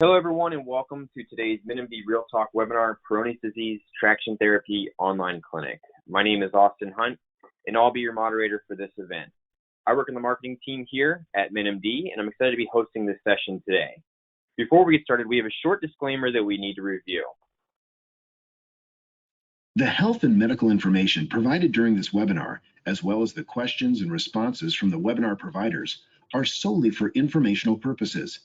Hello, everyone, and welcome to today's menMD RealTalk webinar, Peyronie's Disease Traction Therapy Online Clinic. My name is Austin Hunt, and I'll be your moderator for this event. I work in the marketing team here at menMD, and I'm excited to be hosting this session today. Before we get started, we have a short disclaimer that we need to review. The health and medical information provided during this webinar, as well as the questions and responses from the webinar providers, are solely for informational purposes.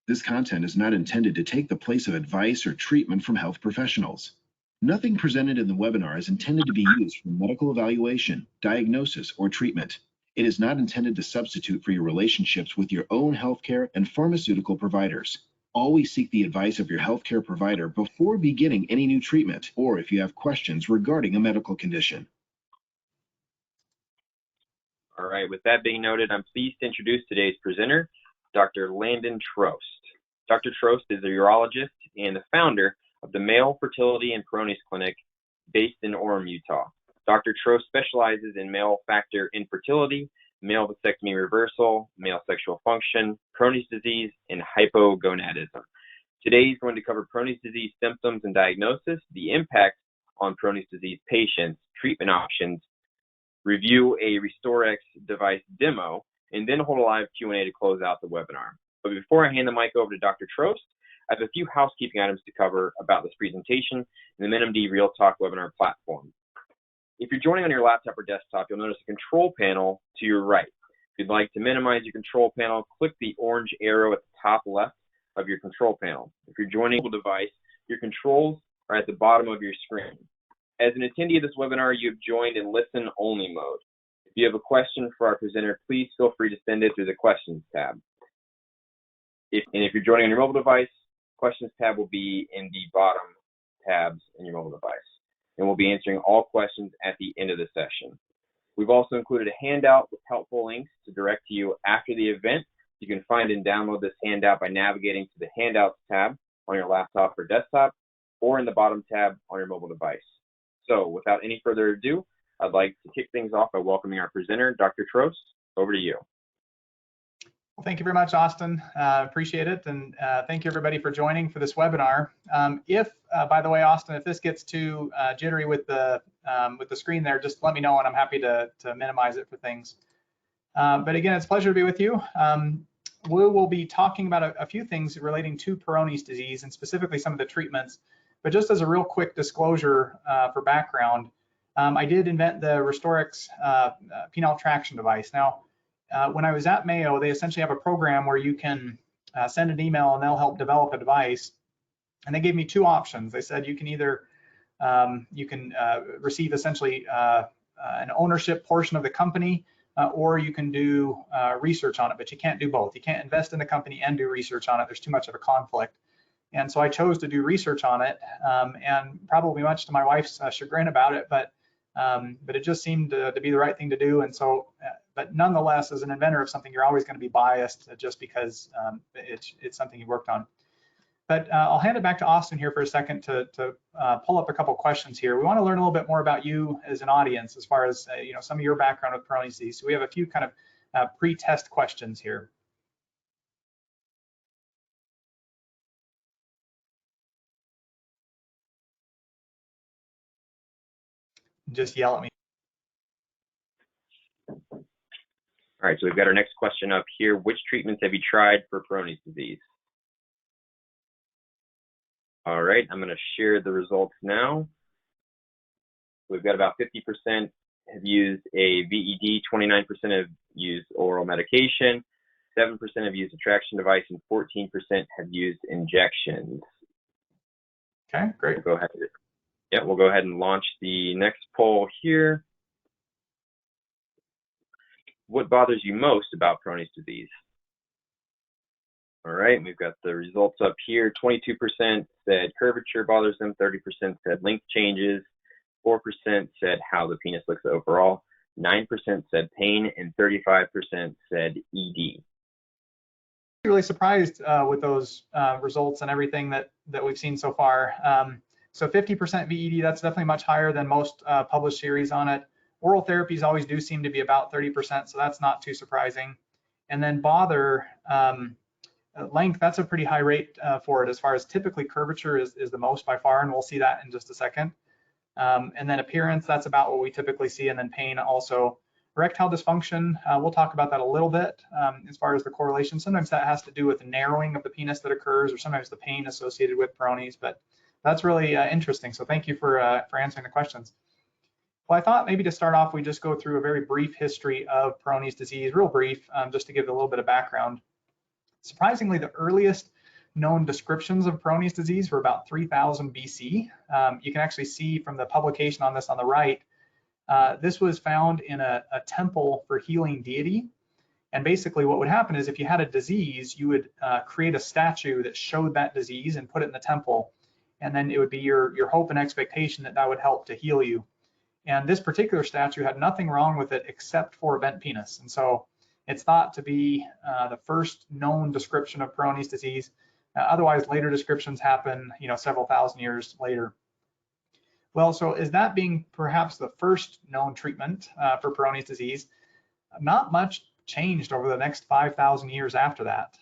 This content is not intended to take the place of advice or treatment from health professionals. Nothing presented in the webinar is intended to be used for medical evaluation, diagnosis, or treatment. It is not intended to substitute for your relationships with your own healthcare and pharmaceutical providers. Always seek the advice of your healthcare provider before beginning any new treatment, or if you have questions regarding a medical condition. All right, with that being noted, I'm pleased to introduce today's presenter, Dr. Landon Trost. Dr. Trost is a urologist and the founder of the Male Fertility and Peyronie's Clinic based in Orem, Utah. Dr. Trost specializes in male factor infertility, male vasectomy reversal, male sexual function, Peyronie's disease, and hypogonadism. Today he's going to cover Peyronie's disease symptoms and diagnosis, the impact on Peyronie's disease patients, treatment options, review a RestoreX device demo, and then hold a live Q&A to close out the webinar. But before I hand the mic over to Dr. Trost, I have a few housekeeping items to cover about this presentation and the menMD RealTalk webinar platform. If you're joining on your laptop or desktop, you'll notice a control panel to your right. If you'd like to minimize your control panel, click the orange arrow at the top left of your control panel. If you're joining a device, your controls are at the bottom of your screen. As an attendee of this webinar, you've joined in listen-only mode. If you have a question for our presenter, please feel free to send it through the questions tab. If you're joining on your mobile device, questions tab will be in the bottom tabs in your mobile device. And we'll be answering all questions at the end of the session. We've also included a handout with helpful links to direct you after the event. You can find and download this handout by navigating to the Handouts tab on your laptop or desktop, or in the bottom tab on your mobile device. So without any further ado, I'd like to kick things off by welcoming our presenter, Dr. Trost. Over to you. Well, thank you very much, Austin. Appreciate it, and thank you everybody for joining for this webinar. By the way, Austin, if this gets too jittery with the screen there, just let me know, and I'm happy to minimize it for things. But again, it's a pleasure to be with you. We will be talking about a few things relating to Peyronie's disease, and specifically some of the treatments. But just as a real quick disclosure for background, I did invent the RestoreX penile traction device. Now, when I was at Mayo, they essentially have a program where you can send an email and they'll help develop a device. And they gave me two options. They said you can either receive essentially an ownership portion of the company, or you can do research on it, but you can't do both. You can't invest in the company and do research on it. There's too much of a conflict. And so I chose to do research on it, and probably much to my wife's chagrin about it, but it just seemed to be the right thing to do. And so, but nonetheless, as an inventor of something, you're always going to be biased just because it's something you worked on. But I'll hand it back to Austin here for a second to pull up a couple questions here. We want to learn a little bit more about you as an audience, as far as some of your background with Peyronie's disease. So we have a few kind of pre-test questions here. Just yell at me. All right, so we've got our next question up here. Which treatments have you tried for Peyronie's disease? All right, I'm going to share the results now. We've got about 50% have used a VED, 29% have used oral medication, 7% have used a traction device, and 14% have used injections. Okay, great. We'll go ahead and launch the next poll here. What bothers you most about Peyronie's disease? All right, we've got the results up here. 22% said curvature bothers them, 30% said length changes, 4% said how the penis looks overall, 9% said pain, and 35% said ED. Really surprised with those results and everything that we've seen so far. So 50% VED, that's definitely much higher than most published series on it. Oral therapies always do seem to be about 30%, so that's not too surprising. And then bother, length, that's a pretty high rate for it, as far as typically curvature is the most by far, and we'll see that in just a second. And then appearance, that's about what we typically see, and then pain also. Erectile dysfunction, we'll talk about that a little bit as far as the correlation. Sometimes that has to do with the narrowing of the penis that occurs, or sometimes the pain associated with Peyronie's, but that's really interesting. So thank you for answering the questions. Well, I thought maybe to start off, we just go through a very brief history of Peyronie's disease, real brief, just to give a little bit of background. Surprisingly, the earliest known descriptions of Peyronie's disease were about 3000 BC. You can actually see from the publication on this on the right, this was found in a temple for healing deity. And basically what would happen is if you had a disease, you would create a statue that showed that disease and put it in the temple. And then it would be your hope and expectation that that would help to heal you. And this particular statue had nothing wrong with it except for a bent penis. And so it's thought to be the first known description of Peyronie's disease. Otherwise, later descriptions happen, several thousand years later. Well, so is that being perhaps the first known treatment for Peyronie's disease? Not much changed over the next 5,000 years after that.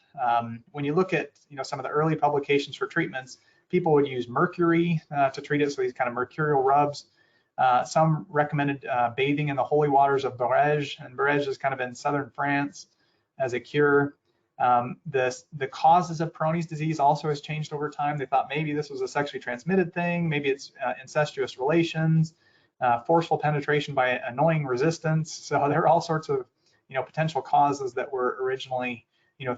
When you look at some of the early publications for treatments, people would use mercury to treat it, so these kind of mercurial rubs. Some recommended bathing in the holy waters of Barège, and Barège is kind of in southern France as a cure. The causes of Peyronie's disease also has changed over time. They thought maybe this was a sexually transmitted thing, maybe it's incestuous relations, forceful penetration by annoying resistance. So there are all sorts of potential causes that were originally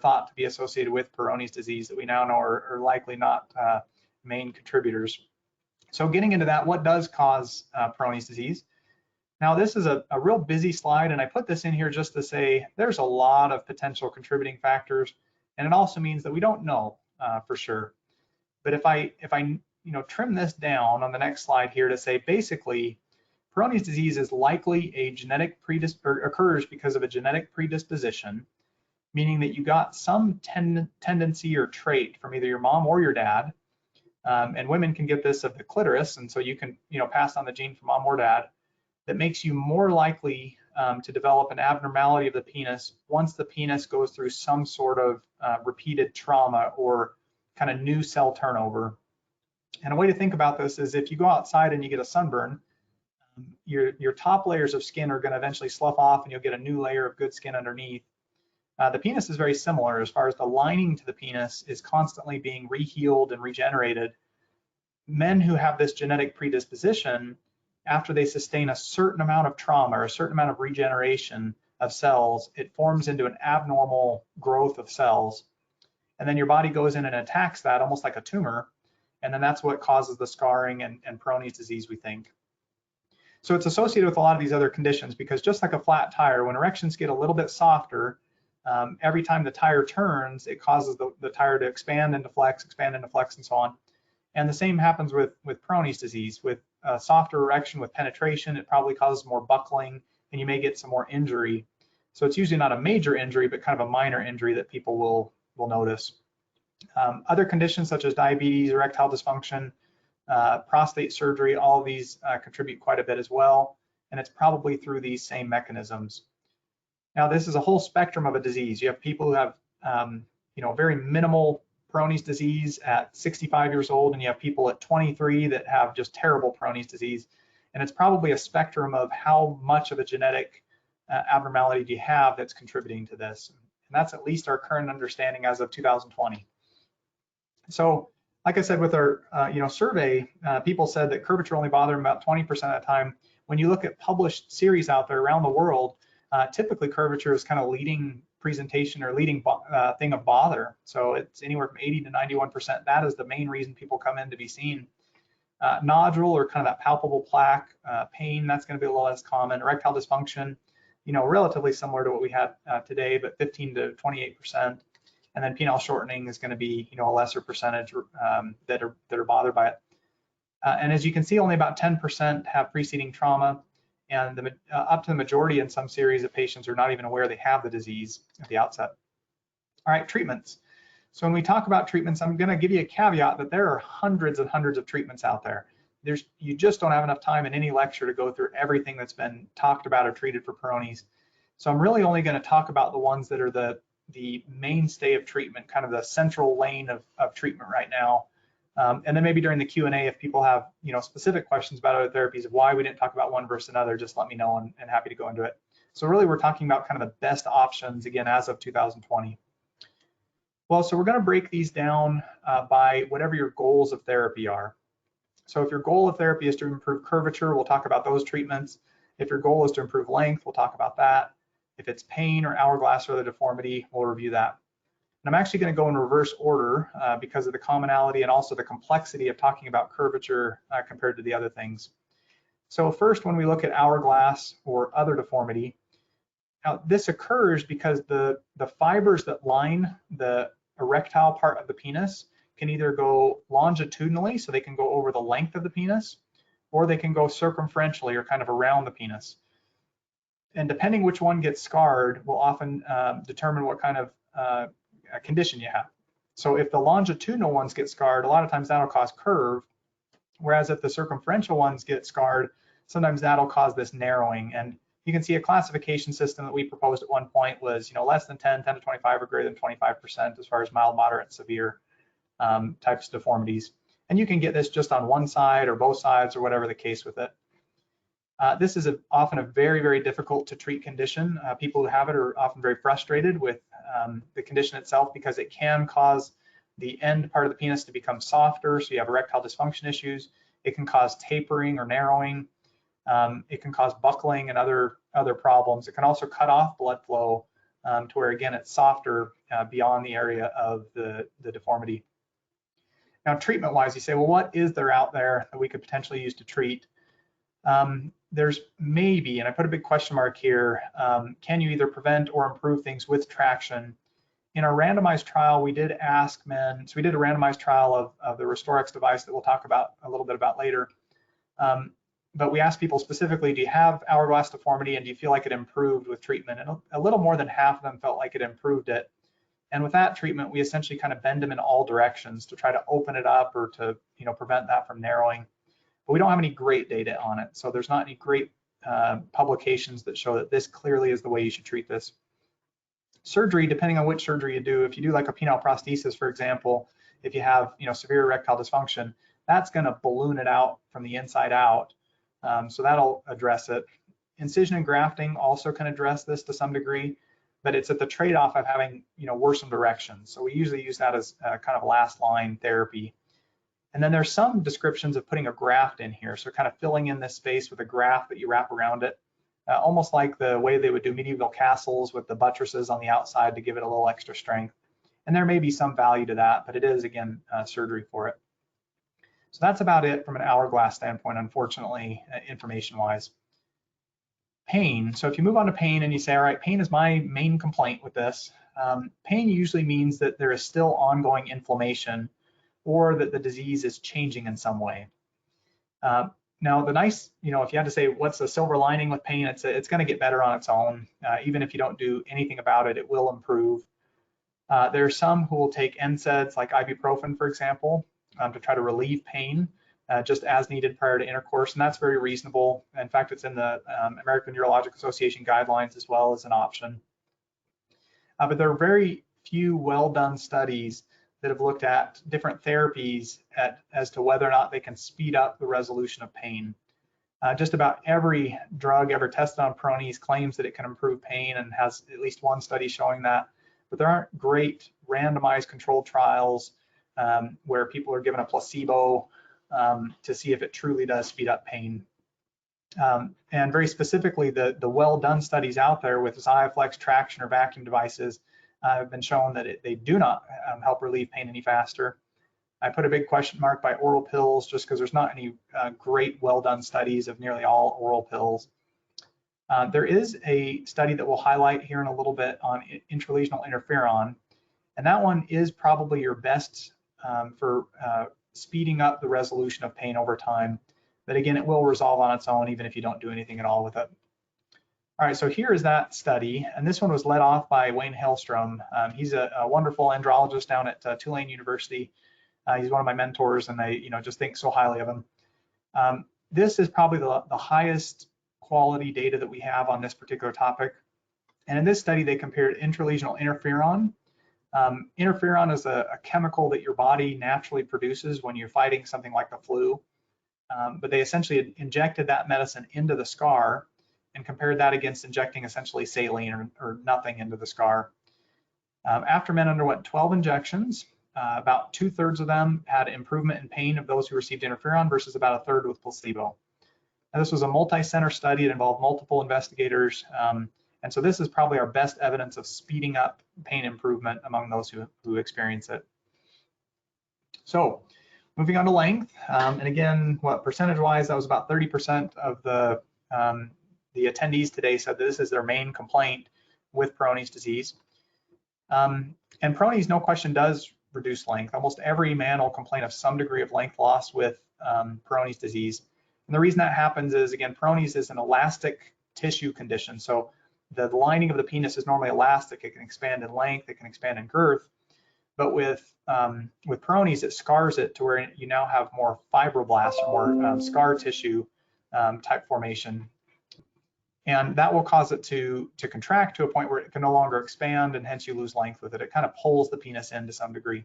thought to be associated with Peyronie's disease that we now know are likely not main contributors. So getting into that, what does cause Peyronie's disease? Now this is a real busy slide, and I put this in here just to say there's a lot of potential contributing factors, and it also means that we don't know for sure. But if I trim this down on the next slide here to say basically Peyronie's disease is likely a genetic occurs because of a genetic predisposition, meaning that you got some tendency or trait from either your mom or your dad. And women can get this of the clitoris, and so you can pass on the gene from mom or dad that makes you more likely to develop an abnormality of the penis once the penis goes through some sort of repeated trauma or kind of new cell turnover. And a way to think about this is if you go outside and you get a sunburn, your top layers of skin are going to eventually slough off and you'll get a new layer of good skin underneath. The penis is very similar as far as the lining to the penis is constantly being rehealed and regenerated. Men who have this genetic predisposition, after they sustain a certain amount of trauma or a certain amount of regeneration of cells, it forms into an abnormal growth of cells. And then your body goes in and attacks that almost like a tumor. And then that's what causes the scarring and Peyronie's disease, we think. So it's associated with a lot of these other conditions because just like a flat tire, when erections get a little bit softer, every time the tire turns, it causes the tire to expand and deflex, and so on. And the same happens with Peyronie's disease. With softer erection with penetration, it probably causes more buckling, and you may get some more injury. So it's usually not a major injury, but kind of a minor injury that people will notice. Other conditions such as diabetes, erectile dysfunction, prostate surgery, all of these contribute quite a bit as well, and it's probably through these same mechanisms. Now, this is a whole spectrum of a disease. You have people who have, very minimal Peyronie's disease at 65 years old, and you have people at 23 that have just terrible Peyronie's disease. And it's probably a spectrum of how much of a genetic abnormality do you have that's contributing to this. And that's at least our current understanding as of 2020. So, like I said, with our survey, people said that curvature only bothered them about 20% of the time. When you look at published series out there around the world, typically curvature is kind of leading presentation or leading thing of bother. So it's anywhere from 80 to 91%. That is the main reason people come in to be seen. Nodule or kind of that palpable plaque, pain, that's going to be a little less common. Erectile dysfunction, relatively similar to what we had today, but 15 to 28%. And then penile shortening is going to be, a lesser percentage that are bothered by it. And as you can see, only about 10% have preceding trauma, and up to the majority in some series of patients are not even aware they have the disease at the outset. All right, treatments. So when we talk about treatments, I'm going to give you a caveat that there are hundreds and hundreds of treatments out there. You just don't have enough time in any lecture to go through everything that's been talked about or treated for Peyronie's. So I'm really only going to talk about the ones that are the the mainstay of treatment, kind of the central lane of treatment right now. And then maybe during the Q&A, if people have specific questions about other therapies of why we didn't talk about one versus another, just let me know, and happy to go into it. So really, we're talking about kind of the best options, again, as of 2020. Well, so we're going to break these down by whatever your goals of therapy are. So if your goal of therapy is to improve curvature, we'll talk about those treatments. If your goal is to improve length, we'll talk about that. If it's pain or hourglass or other deformity, we'll review that. And I'm actually going to go in reverse order because of the commonality and also the complexity of talking about curvature compared to the other things. So first, when we look at hourglass or other deformity, now this occurs because the fibers that line the erectile part of the penis can either go longitudinally, so they can go over the length of the penis, or they can go circumferentially or kind of around the penis. And depending which one gets scarred will often determine what kind of condition you have. So if the longitudinal ones get scarred, a lot of times that'll cause curve, whereas if the circumferential ones get scarred, sometimes that'll cause this narrowing. And you can see a classification system that we proposed at one point was less than 10, 10 to 25, or greater than 25% as far as mild, moderate, severe types of deformities. And you can get this just on one side or both sides or whatever the case with it. This is often a very, very difficult to treat condition. People who have it are often very frustrated with the condition itself because it can cause the end part of the penis to become softer, so you have erectile dysfunction issues. It can cause tapering or narrowing. It can cause buckling and other problems. It can also cut off blood flow to where, again, it's softer beyond the area of the deformity. Now, treatment-wise, you say, well, what is there out there that we could potentially use to treat? There's maybe, and I put a big question mark here, can you either prevent or improve things with traction? In our randomized trial, we did ask men, so we did a randomized trial of the RestoreX device that we'll talk about a little bit about later. But we asked people specifically, do you have hourglass deformity and do you feel like it improved with treatment? And a little more than half of them felt like it improved it. And with that treatment, we essentially kind of bend them in all directions to try to open it up or to prevent that from narrowing. But we don't have any great data on it. So there's not any great publications that show that this clearly is the way you should treat this. Surgery, depending on which surgery you do, if you do like a penile prosthesis, for example, if you have severe erectile dysfunction, that's going to balloon it out from the inside out. So that'll address it. Incision and grafting also can address this to some degree, but it's at the trade-off of having worsened erections. So we usually use that as kind of last line therapy. And then there's some descriptions of putting a graft in here, so kind of filling in this space with a graft that you wrap around it, almost like the way they would do medieval castles with the buttresses on the outside to give it a little extra strength. And there may be some value to that, but it is, again, surgery for it. So that's about it from an hourglass standpoint, unfortunately, information-wise. Pain. So if you move on to pain and you say, all right, pain is my main complaint with this, pain usually means that there is still ongoing inflammation or that the disease is changing in some way. Now, the nice, if you had to say what's the silver lining with pain, it's going to get better on its own. Even if you don't do anything about it, it will improve. There are some who will take NSAIDs like ibuprofen, for example, to try to relieve pain just as needed prior to intercourse, and that's very reasonable. In fact, it's in the American Urologic Association guidelines as well as an option. But there are very few well-done studies that have looked at different therapies as to whether or not they can speed up the resolution of pain. Just about every drug ever tested on Peyronie's claims that it can improve pain and has at least one study showing that, but there aren't great randomized controlled trials where people are given a placebo to see if it truly does speed up pain. And very specifically, the well-done studies out there with XIAFLEX traction or vacuum devices have been shown that they do not help relieve pain any faster. I put a big question mark by oral pills just because there's not any great well-done studies of nearly all oral pills. There is a study that we'll highlight here in a little bit on intralesional interferon, and that one is probably your best for speeding up the resolution of pain over time. But again, it will resolve on its own even if you don't do anything at all with it. All right, so here is that study, and this one was led off by Wayne Hellstrom. He's a wonderful andrologist down at Tulane University. He's one of my mentors, and I just think so highly of him. This is probably the highest quality data that we have on this particular topic. And in this study, they compared intralesional interferon. Interferon is a chemical that your body naturally produces when you're fighting something like the flu. But they essentially injected that medicine into the scar and compared that against injecting essentially saline or nothing into the scar. After men underwent 12 injections, about 2/3 of them had improvement in pain of those who received interferon versus about 1/3 with placebo. Now, this was a multi-center study. It involved multiple investigators. And so this is probably our best evidence of speeding up pain improvement among those who experience it. So moving on to length, and again, what percentage-wise, that was about 30% of the attendees today said that this is their main complaint with Peyronie's disease. And Peyronie's, no question, does reduce length. Almost every man will complain of some degree of length loss with Peyronie's disease. And the reason that happens is, again, Peyronie's is an elastic tissue condition. So the lining of the penis is normally elastic. It can expand in length, it can expand in girth. But with Peyronie's, it scars it to where you now have more fibroblasts or more scar tissue type formation. And that will cause it to contract to a point where it can no longer expand, and hence you lose length with it. It kind of pulls the penis in to some degree.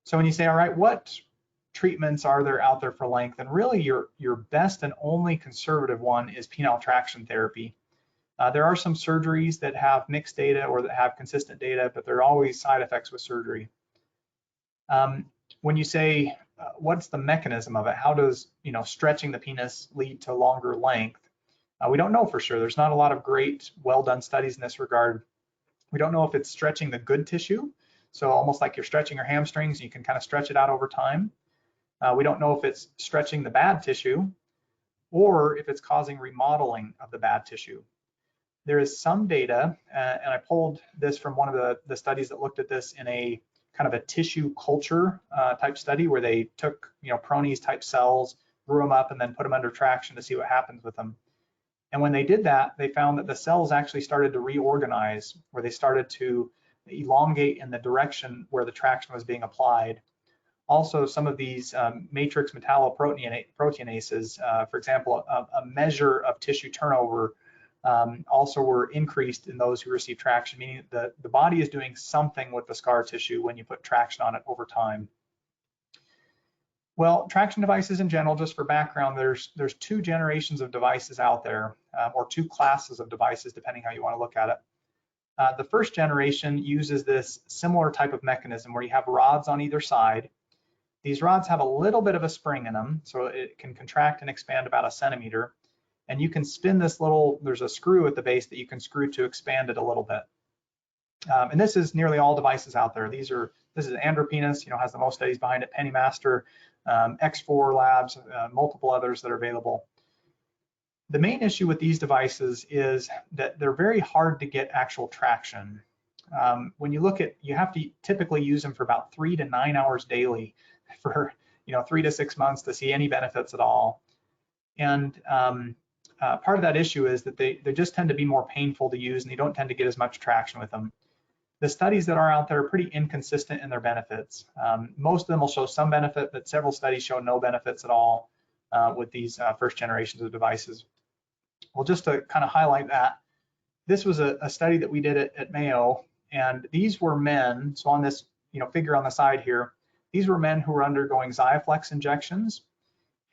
So when you say, all right, what treatments are there out there for length? And really your best and only conservative one is penile traction therapy. There are some surgeries that have mixed data or that have consistent data, but there are always side effects with surgery. When you say, what's the mechanism of it? How does stretching the penis lead to longer length? We don't know for sure. There's not a lot of great, well-done studies in this regard. We don't know if it's stretching the good tissue, so almost like you're stretching your hamstrings, you can kind of stretch it out over time. We don't know if it's stretching the bad tissue or if it's causing remodeling of the bad tissue. There is some data, and I pulled this from one of the studies that looked at this in a kind of a tissue culture type study where they took Peyronie's type cells, grew them up, and then put them under traction to see what happens with them. And when they did that, they found that the cells actually started to reorganize, where they started to elongate in the direction where the traction was being applied. Also, some of these matrix metalloproteinases, for example, a measure of tissue turnover, also were increased in those who received traction, meaning that the body is doing something with the scar tissue when you put traction on it over time. Well, traction devices in general, just for background, there's 2 generations of devices out there, or 2 classes of devices, depending how you want to look at it. The first generation uses this similar type of mechanism where you have rods on either side. These rods have a little bit of a spring in them, so it can contract and expand about 1 centimeter. And you can spin this there's a screw at the base that you can screw to expand it a little bit. And this is nearly all devices out there. This is Andropenis, has the most studies behind it, Pennymaster, X4 Labs, multiple others that are available. The main issue with these devices is that they're very hard to get actual traction. When you look at, you have to typically use them for about 3 to 9 hours daily for 3 to 6 months to see any benefits at all. And part of that issue is that they just tend to be more painful to use, and you don't tend to get as much traction with them. The studies that are out there are pretty inconsistent in their benefits. Most of them will show some benefit, but several studies show no benefits at all with these first generations of devices. Well, just to kind of highlight that, this was a study that we did at Mayo, and these were men. So on this figure on the side here, these were men who were undergoing Xiaflex injections.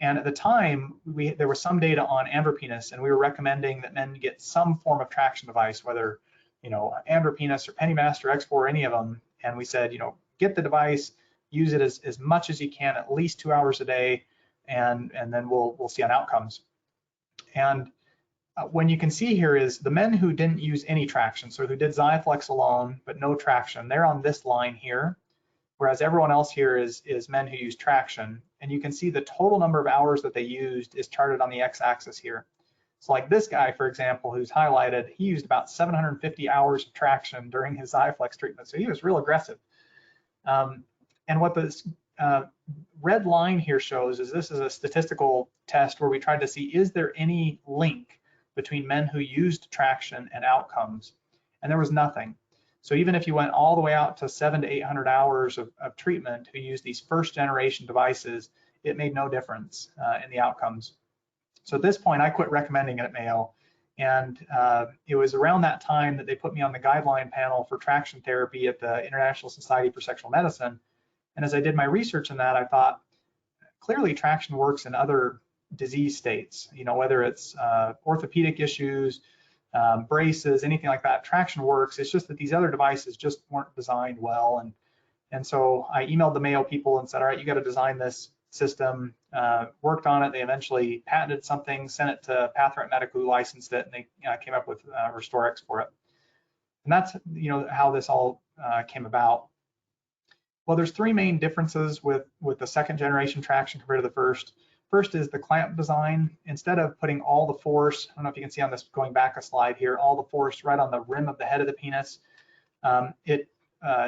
And at the time, there was some data on Andropenis, and we were recommending that men get some form of traction device, whether Andropenis or Pennymaster, X4, or any of them. And we said, get the device, use it as much as you can, at least 2 hours a day, and then we'll see on outcomes. And when you can see here is the men who didn't use any traction, so who did Xiaflex alone but no traction, they're on this line here, whereas everyone else here is men who use traction. And you can see the total number of hours that they used is charted on the x-axis here. So like this guy, for example, who's highlighted, he used about 750 hours of traction during his Xiaflex treatment. So he was real aggressive. And what this red line here shows is this is a statistical test where we tried to see, is there any link between men who used traction and outcomes? And there was nothing. So even if you went all the way out to 700 to 800 hours of treatment who used these first generation devices, it made no difference in the outcomes. So at this point, I quit recommending it at Mayo. And it was around that time that they put me on the guideline panel for traction therapy at the International Society for Sexual Medicine. And as I did my research in that, I thought, clearly traction works in other disease states, whether it's orthopedic issues, braces, anything like that, traction works. It's just that these other devices just weren't designed well. And so I emailed the Mayo people and said, all right, you got to design this system, worked on it. They eventually patented something, sent it to PathRight Medical, who licensed it, and they came up with RestoreX for it. And that's how this all came about. Well, there's three main differences with the second generation traction compared to the first. First is the clamp design. Instead of putting all the force, I don't know if you can see on this, going back a slide here, all the force right on the rim of the head of the penis, it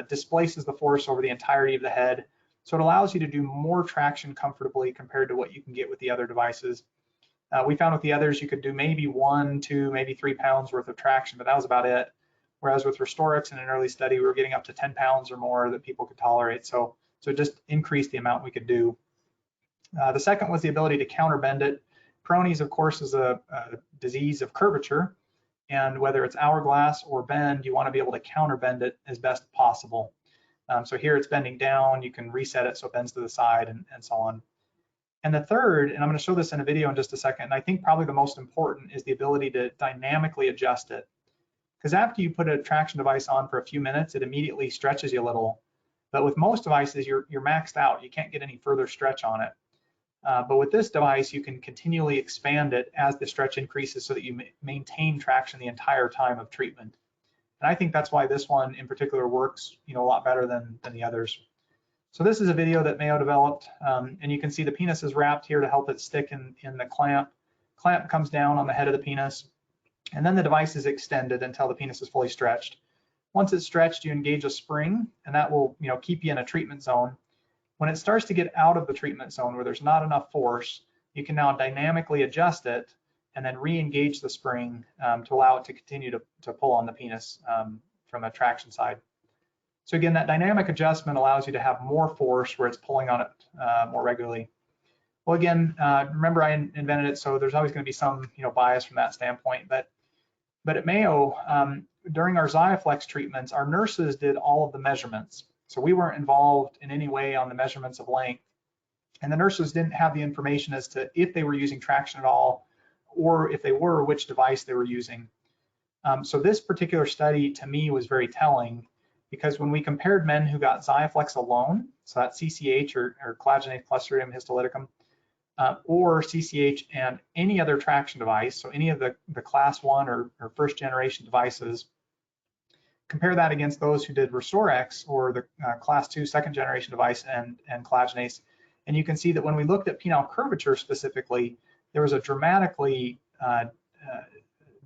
displaces the force over the entirety of the head. So it allows you to do more traction comfortably compared to what you can get with the other devices. We found with the others, you could do maybe 1, 2, maybe 3 pounds worth of traction, but that was about it. Whereas with RestoreX in an early study, we were getting up to 10 pounds or more that people could tolerate. So it just increased the amount we could do. The second was the ability to counterbend it. Peyronie's, of course, is a disease of curvature. And whether it's hourglass or bend, you want to be able to counterbend it as best possible. So here it's bending down, you can reset it so it bends to the side and so on. And the third, and I'm going to show this in a video in just a second, and I think probably the most important is the ability to dynamically adjust it. Because after you put a traction device on for a few minutes, it immediately stretches you a little. But with most devices, you're maxed out. You can't get any further stretch on it. But with this device, you can continually expand it as the stretch increases so that you maintain traction the entire time of treatment. And I think that's why this one in particular works, a lot better than the others. So this is a video that Mayo developed, and you can see the penis is wrapped here to help it stick in the clamp. Clamp comes down on the head of the penis, and then the device is extended until the penis is fully stretched. Once it's stretched, you engage a spring, and that will, keep you in a treatment zone. When it starts to get out of the treatment zone where there's not enough force, you can now dynamically adjust it and then re-engage the spring to allow it to continue to pull on the penis from a traction side. So again, that dynamic adjustment allows you to have more force where it's pulling on it more regularly. Well, again, remember I invented it, so there's always going to be some bias from that standpoint. But at Mayo, during our XIAFLEX treatments, our nurses did all of the measurements. So we weren't involved in any way on the measurements of length. And the nurses didn't have the information as to if they were using traction at all, or if they were, which device they were using. So this particular study to me was very telling, because when we compared men who got XIAFLEX alone, so that's CCH or collagenase Clostridium histolyticum, or CCH and any other traction device, so any of the class 1 or first generation devices, compare that against those who did RestoreX or the class 2 second generation device and collagenase, and you can see that when we looked at penile curvature specifically, there was a dramatically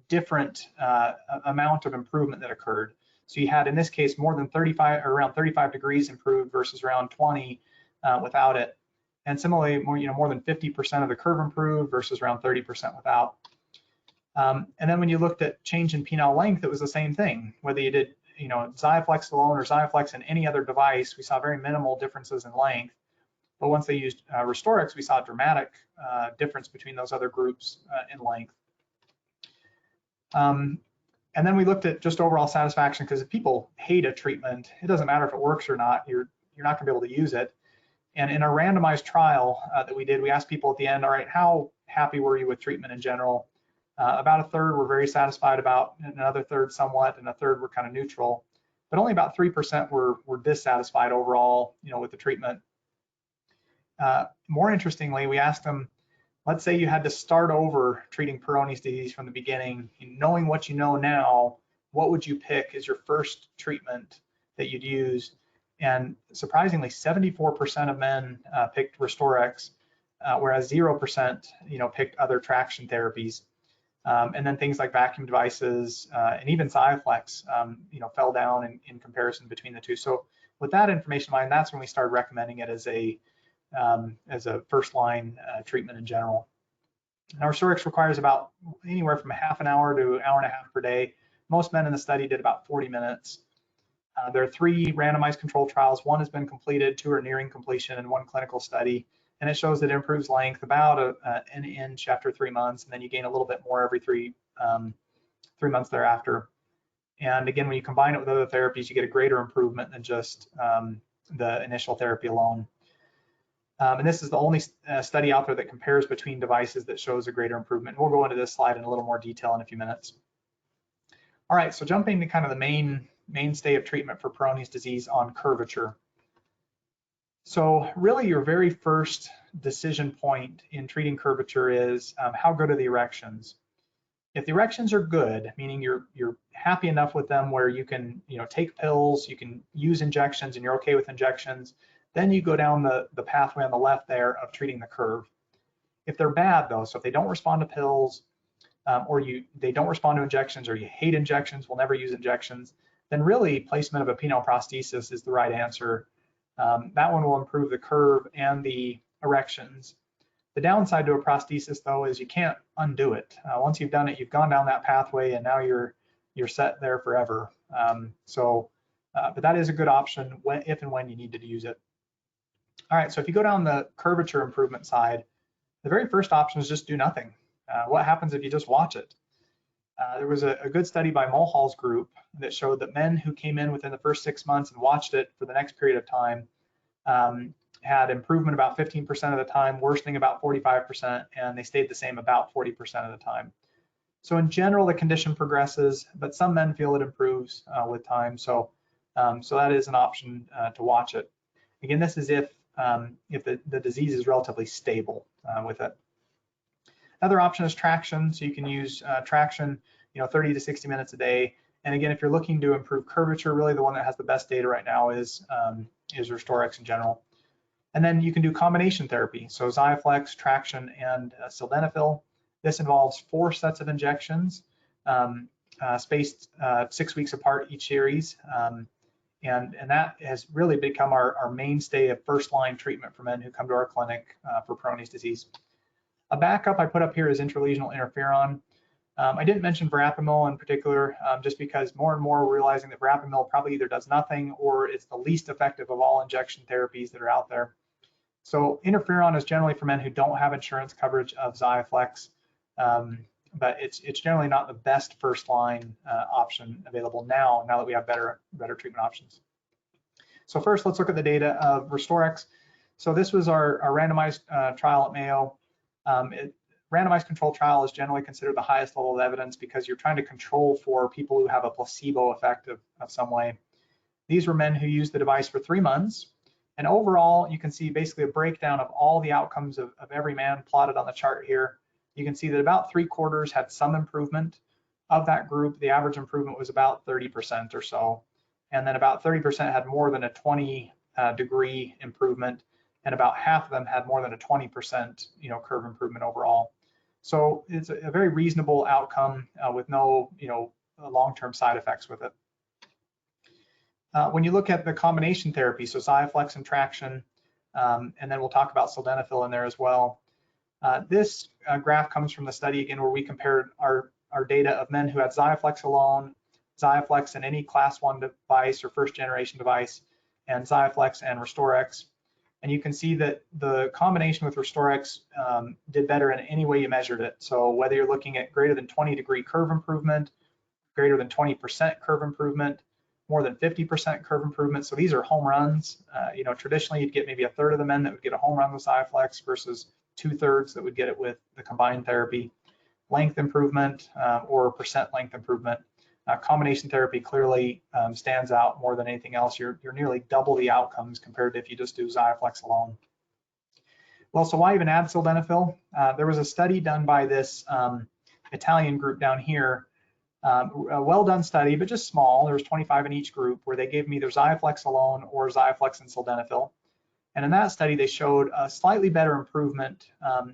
different amount of improvement that occurred. So you had, in this case, more than 35 or around 35 degrees improved versus around 20 without it. And similarly, more than 50% of the curve improved versus around 30% without. And then when you looked at change in penile length, it was the same thing. Whether you did, XIAFLEX alone or XIAFLEX in any other device, we saw very minimal differences in length. But once they used RestoreX, we saw a dramatic difference between those other groups in length. And then we looked at just overall satisfaction, because if people hate a treatment, it doesn't matter if it works or not, you're not going to be able to use it. And in our randomized trial that we did, we asked people at the end, all right, how happy were you with treatment in general? About a third were very satisfied, about another third somewhat, and a third were kind of neutral. But only about 3% were dissatisfied overall, with the treatment. More interestingly, we asked them, let's say you had to start over treating Peyronie's disease from the beginning, knowing what you know now, what would you pick as your first treatment that you'd use? And surprisingly, 74% of men picked RestoreX, whereas 0% picked other traction therapies. And then things like vacuum devices and even XIAFLEX fell down in comparison between the two. So with that information in mind, that's when we started recommending it as a first line treatment in general. Now, RestoreX requires about anywhere from a half an hour to an hour and a half per day. Most men in the study did about 40 minutes. There are 3 randomized controlled trials. 1 has been completed, 2 are nearing completion, and 1 clinical study. And it shows that it improves length about an inch after 3 months, and then you gain a little bit more every 3 months thereafter. And again, when you combine it with other therapies, you get a greater improvement than just the initial therapy alone. And this is the only study out there that compares between devices that shows a greater improvement. We'll go into this slide in a little more detail in a few minutes. All right, so jumping to kind of the mainstay of treatment for Peyronie's disease on curvature. So really your very first decision point in treating curvature is how good are the erections? If the erections are good, meaning you're happy enough with them where you can take pills, you can use injections and you're okay with injections, then you go down the pathway on the left there of treating the curve. If they're bad though, so if they don't respond to pills or they don't respond to injections or you hate injections, will never use injections, then really placement of a penile prosthesis is the right answer. That one will improve the curve and the erections. The downside to a prosthesis though is you can't undo it. Once you've done it, you've gone down that pathway and now you're set there forever. But that is a good option if and when you need to use it. All right, so if you go down the curvature improvement side, the very first option is just do nothing. What happens if you just watch it? There was a good study by Mulhall's group that showed that men who came in within the first 6 months and watched it for the next period of time had improvement about 15% of the time, worsening about 45%, and they stayed the same about 40% of the time. So in general, the condition progresses, but some men feel it improves with time. So that is an option to watch it. Again, this is if the disease is relatively stable with it. Another option is traction. So you can use traction, 30 to 60 minutes a day. And again, if you're looking to improve curvature, really the one that has the best data right now is RestoreX in general. And then you can do combination therapy. So XIAFLEX, traction, and sildenafil. This involves 4 sets of injections spaced 6 weeks apart each series. And that has really become our mainstay of first-line treatment for men who come to our clinic for Peyronie's disease. A backup I put up here is intralesional interferon. I didn't mention verapamil in particular, just because more and more we're realizing that verapamil probably either does nothing or it's the least effective of all injection therapies that are out there. So interferon is generally for men who don't have insurance coverage of XIAFLEX, but it's generally not the best first-line option available now that we have better treatment options. So first, let's look at the data of RestoreX. So this was our randomized trial at Mayo. Randomized controlled trial is generally considered the highest level of evidence because you're trying to control for people who have a placebo effect of some way. These were men who used the device for 3 months. And overall, you can see basically a breakdown of all the outcomes of every man plotted on the chart here. You can see that about 3/4 had some improvement. Of that group, the average improvement was about 30% or so. And then about 30% had more than a 20-degree improvement, and about half of them had more than a 20% curve improvement overall. So it's a very reasonable outcome with no long-term side effects with it. When you look at the combination therapy, so XIAFLEX and traction, and then we'll talk about sildenafil in there as well. This graph comes from the study again where we compared our data of men who had XIAFLEX alone, XIAFLEX and any class 1 device or first generation device, and XIAFLEX and RestoreX. And you can see that the combination with RestoreX did better in any way you measured it. So whether you're looking at greater than 20-degree curve improvement, greater than 20% curve improvement, more than 50% curve improvement. So these are home runs. Traditionally you'd get maybe 1/3 of the men that would get a home run with XIAFLEX versus 2/3 that would get it with the combined therapy. Length improvement or percent length improvement. Combination therapy clearly stands out more than anything else. You're nearly double the outcomes compared to if you just do XIAFLEX alone. Well, so why even add sildenafil? There was a study done by this Italian group down here, a well-done study, but just small. There was 25 in each group where they gave me either XIAFLEX alone or XIAFLEX and sildenafil. And in that study, they showed a slightly better improvement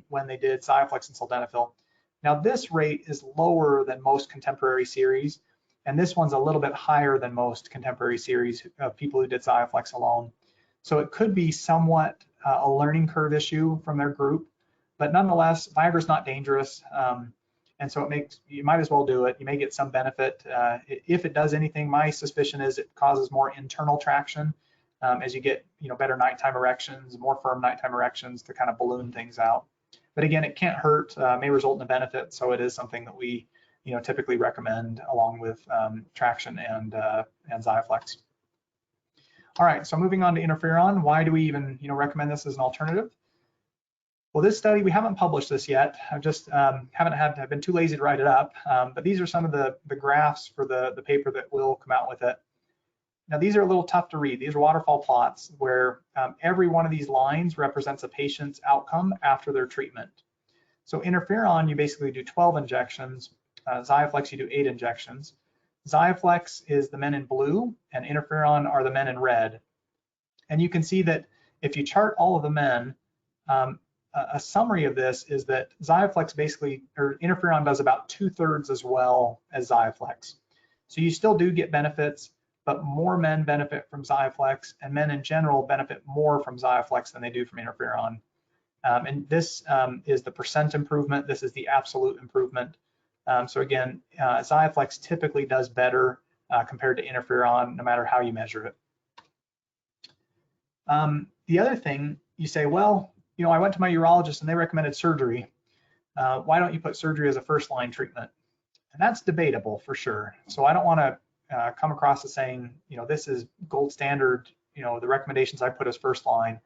when they did XIAFLEX and sildenafil. Now, this rate is lower than most contemporary series, and this one's a little bit higher than most contemporary series of people who did XIAFLEX alone. So it could be somewhat a learning curve issue from their group, but nonetheless, Viagra's not dangerous, and so you might as well do it. You may get some benefit. If it does anything, my suspicion is it causes more internal traction as you get better nighttime erections, more firm nighttime erections to kind of balloon things out. But again, it can't hurt, may result in a benefit, so it is something that we typically recommend along with traction and Xiaflex. All right, so moving on to interferon, why do we even recommend this as an alternative? Well, this study, we haven't published this yet. I've just I've been too lazy to write it up, but these are some of the graphs for the paper that will come out with it. Now, these are a little tough to read. These are waterfall plots where every one of these lines represents a patient's outcome after their treatment. So interferon, you basically do 12 injections. Xiaflex, you do 8 injections. Xiaflex is the men in blue, and interferon are the men in red. And you can see that if you chart all of the men, a summary of this is that Xiaflex basically, or interferon does about 2/3 as well as Xiaflex. So you still do get benefits, but more men benefit from Xiaflex, and men in general benefit more from Xiaflex than they do from interferon. And this is the percent improvement. This is the absolute improvement. So again, Xiaflex typically does better compared to interferon, no matter how you measure it. The other thing, you say, well, I went to my urologist and they recommended surgery. Why don't you put surgery as a first-line treatment? And that's debatable for sure. So I don't want to come across as saying, this is gold standard, the recommendations I put as first line.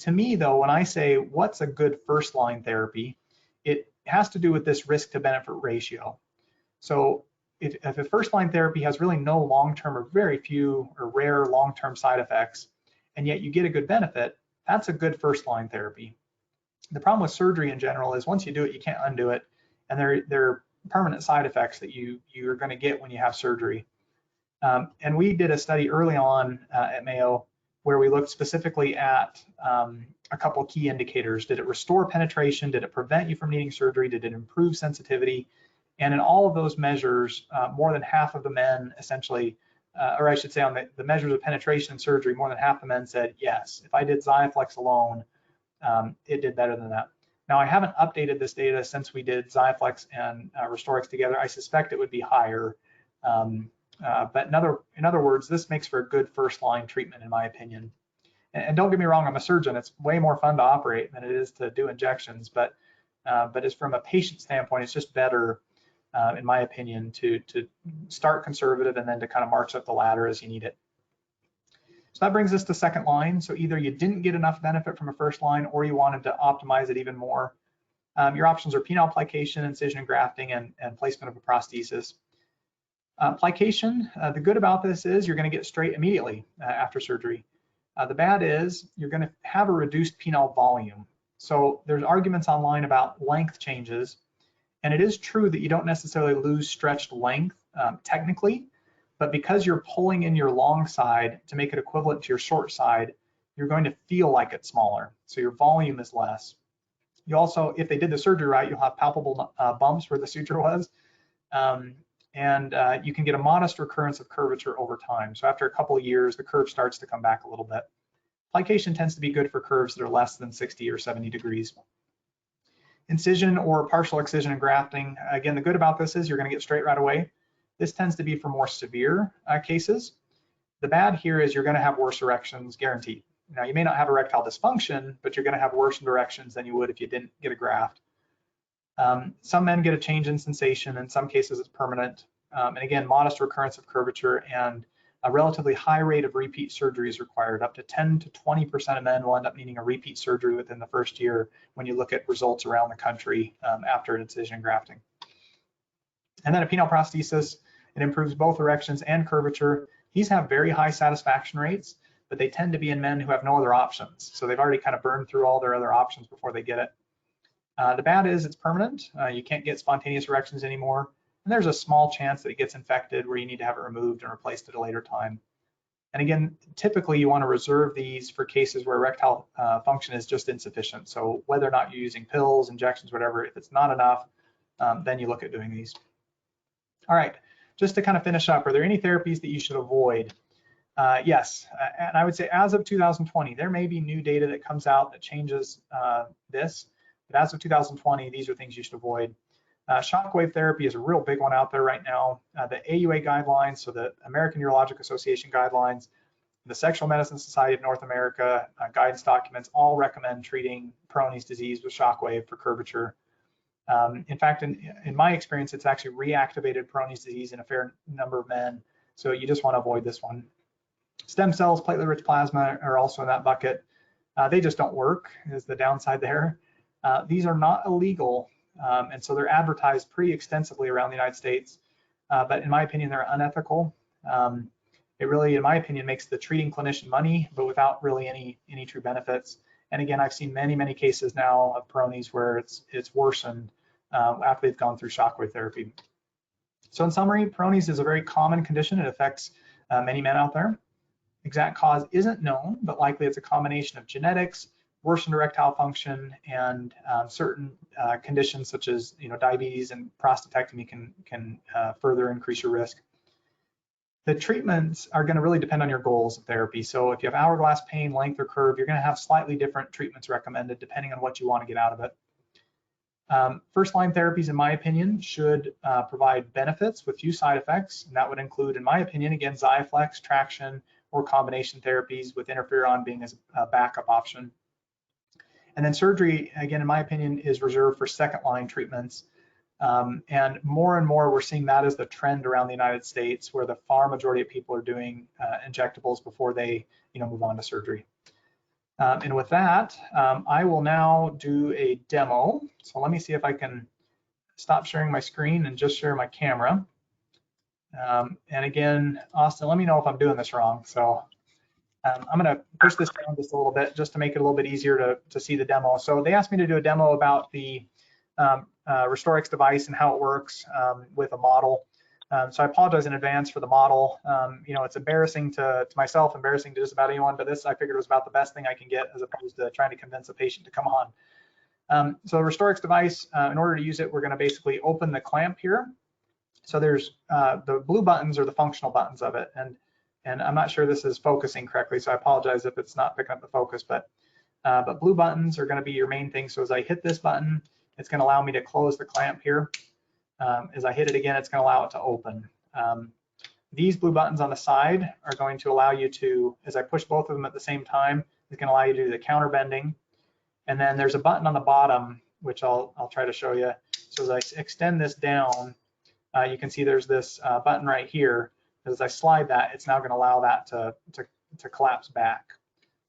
To me, though, when I say what's a good first-line therapy, it has to do with this risk to benefit ratio. So if a first-line therapy has really no long-term or very few or rare long-term side effects, and yet you get a good benefit, that's a good first-line therapy. The problem with surgery in general is once you do it, you can't undo it, and there are permanent side effects that you're going to get when you have surgery. And we did a study early on at Mayo where we looked specifically at a couple of key indicators. Did it restore penetration? Did it prevent you from needing surgery? Did it improve sensitivity? And in all of those measures, more than half of the men essentially, or I should say on the measures of penetration and surgery, more than half the men said, yes, if I did Xiaflex alone, it did better than that. Now, I haven't updated this data since we did Xiaflex and RestoreX together. I suspect it would be higher. But in other words, this makes for a good first-line treatment, in my opinion. And don't get me wrong, I'm a surgeon. It's way more fun to operate than it is to do injections. But as from a patient standpoint, it's just better, in my opinion, to start conservative and then to kind of march up the ladder as you need it. So that brings us to second line. So either you didn't get enough benefit from a first line or you wanted to optimize it even more. Your options are penile plication, incision and grafting, and placement of a prosthesis. Plication, the good about this is you're going to get straight immediately after surgery. The bad is you're going to have a reduced penile volume. So there's arguments online about length changes, and it is true that you don't necessarily lose stretched length technically, but because you're pulling in your long side to make it equivalent to your short side, you're going to feel like it's smaller. So your volume is less. You also, if they did the surgery right, you'll have palpable bumps where the suture was. And you can get a modest recurrence of curvature over time. So after a couple of years, the curve starts to come back a little bit. Plication tends to be good for curves that are less than 60 or 70 degrees. Incision or partial excision and grafting, again, the good about this is you're going to get straight right away. This tends to be for more severe cases. The bad here is you're going to have worse erections, guaranteed. Now, you may not have erectile dysfunction, but you're going to have worse erections than you would if you didn't get a graft. Some men get a change in sensation. In some cases, it's permanent. And again, modest recurrence of curvature and a relatively high rate of repeat surgery is required. Up to 10 to 20% of men will end up needing a repeat surgery within the first year when you look at results around the country after an incision and grafting. And then a penile prosthesis, it improves both erections and curvature. These have very high satisfaction rates, but they tend to be in men who have no other options. So they've already kind of burned through all their other options before they get it. The bad is it's permanent. You can't get spontaneous erections anymore. And there's a small chance that it gets infected where you need to have it removed and replaced at a later time. And again, typically you want to reserve these for cases where erectile function is just insufficient. So whether or not you're using pills, injections, whatever, if it's not enough, then you look at doing these. All right, just to kind of finish up, are there any therapies that you should avoid? Yes, and I would say as of 2020, there may be new data that comes out that changes this, but as of 2020, these are things you should avoid. Shockwave therapy is a real big one out there right now. The AUA guidelines, so the American Urologic Association guidelines, the Sexual Medicine Society of North America guidance documents all recommend treating Peyronie's disease with shockwave for curvature. In fact, in my experience, it's actually reactivated Peyronie's disease in a fair number of men. So you just want to avoid this one. Stem cells, platelet-rich plasma are also in that bucket. They just don't work, is the downside there. These are not illegal, and so they're advertised pretty extensively around the United States. But in my opinion, they're unethical. It really, in my opinion, makes the treating clinician money, but without really any true benefits. And again, I've seen many cases now of Peyronie's where it's worsened after they've gone through shockwave therapy. So in summary, Peyronie's is a very common condition. It affects many men out there. Exact cause isn't known, but likely it's a combination of genetics, worsened erectile function, and certain conditions such as diabetes and prostatectomy can further increase your risk. The treatments are going to really depend on your goals of therapy. So if you have hourglass pain, length, or curve, you're going to have slightly different treatments recommended depending on what you want to get out of it. First-line therapies, in my opinion, should provide benefits with few side effects, and that would include, in my opinion, again, Xiaflex, traction, or combination therapies with interferon being as a backup option. And then surgery, again, in my opinion, is reserved for second-line treatments. And more we're seeing that as the trend around the United States, where the far majority of people are doing injectables before they move on to surgery. And with that, I will now do a demo. So let me see if I can stop sharing my screen and just share my camera. And again, Austin, let me know if I'm doing this wrong. So I'm going to push this down just a little bit just to make it a little bit easier to see the demo. So they asked me to do a demo about the RestoreX device and how it works with a model. So I apologize in advance for the model. It's embarrassing to myself, embarrassing to just about anyone, but this I figured was about the best thing I can get as opposed to trying to convince a patient to come on. So the RestoreX device, in order to use it, we're going to basically open the clamp here. So there's the blue buttons are the functional buttons of it, and I'm not sure this is focusing correctly, so I apologize if it's not picking up the focus, but blue buttons are going to be your main thing. So as I hit this button, it's going to allow me to close the clamp here. As I hit it again, it's going to allow it to open. These blue buttons on the side are going to allow you to, as I push both of them at the same time, it's going to allow you to do the counter bending. And then there's a button on the bottom, which I'll try to show you. So as I extend this down, you can see there's this button right here. As I slide that, it's now going to allow that to collapse back.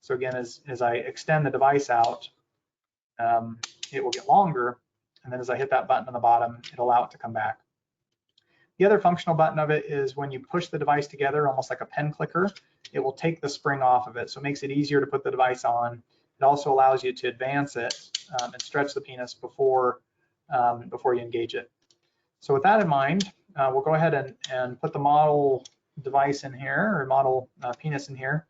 So again, as I extend the device out, it will get longer. And then as I hit that button on the bottom, it'll allow it to come back. The other functional button of it is when you push the device together, almost like a pen clicker, it will take the spring off of it. So it makes it easier to put the device on. It also allows you to advance it and stretch the penis before you engage it. So with that in mind, we'll go ahead and put the model device in here, or model penis in here.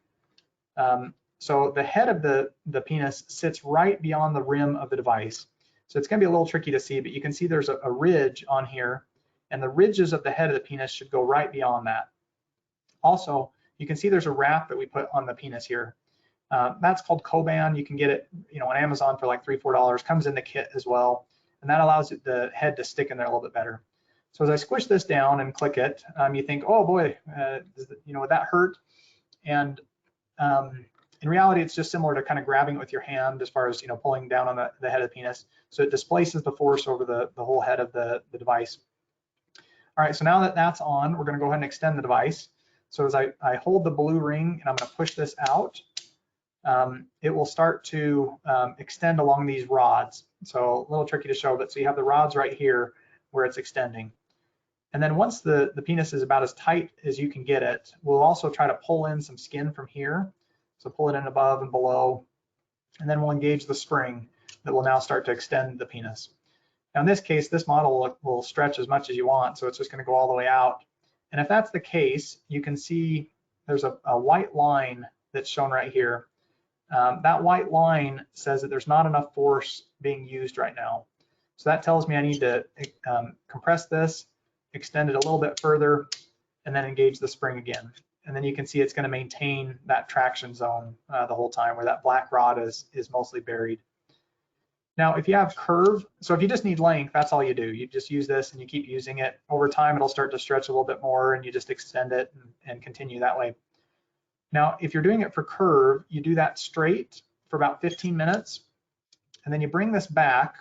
So the head of the penis sits right beyond the rim of the device. So it's going to be a little tricky to see, but you can see there's a ridge on here, and the ridges of the head of the penis should go right beyond that. Also, you can see there's a wrap that we put on the penis here. That's called Coban. You can get it, on Amazon for like $3 or $4. Comes in the kit as well, and that allows the head to stick in there a little bit better. So as I squish this down and click it, you think, oh boy, would that hurt? And in reality, it's just similar to kind of grabbing it with your hand as far as pulling down on the head of the penis. So it displaces the force over the whole head of the device. All right, so now that that's on, we're going to go ahead and extend the device. So as I hold the blue ring and I'm going to push this out, it will start to extend along these rods. So a little tricky to show, but so you have the rods right here where it's extending. And then once the penis is about as tight as you can get it, we'll also try to pull in some skin from here. So pull it in above and below, and then we'll engage the spring that will now start to extend the penis. Now in this case, this model will stretch as much as you want, so it's just going to go all the way out. And if that's the case, you can see there's a white line that's shown right here. That white line says that there's not enough force being used right now. So that tells me I need to compress this, extend it a little bit further, and then engage the spring again. And then you can see it's going to maintain that traction zone the whole time, where that black rod is mostly buried. Now, if you have curve, so if you just need length, that's all you do. You just use this and you keep using it. Over time, it'll start to stretch a little bit more, and you just extend it and continue that way. Now, if you're doing it for curve, you do that straight for about 15 minutes, and then you bring this back,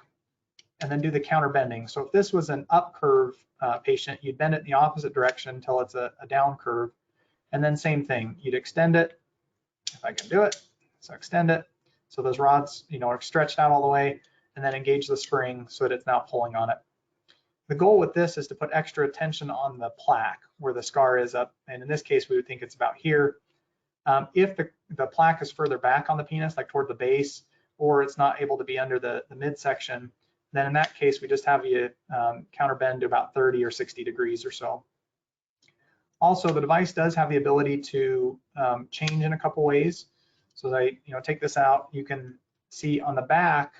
and then do the counter bending. So if this was an up curve patient, you'd bend it in the opposite direction until it's a down curve. And then same thing, you'd extend it, if I can do it. So extend it, so those rods, are stretched out all the way, and then engage the spring so that it's now pulling on it. The goal with this is to put extra attention on the plaque where the scar is up, and in this case, we would think it's about here. If the plaque is further back on the penis, like toward the base, or it's not able to be under the midsection, then in that case, we just have you counter bend to about 30 or 60 degrees or so. Also, the device does have the ability to change in a couple ways. So as I take this out, you can see on the back,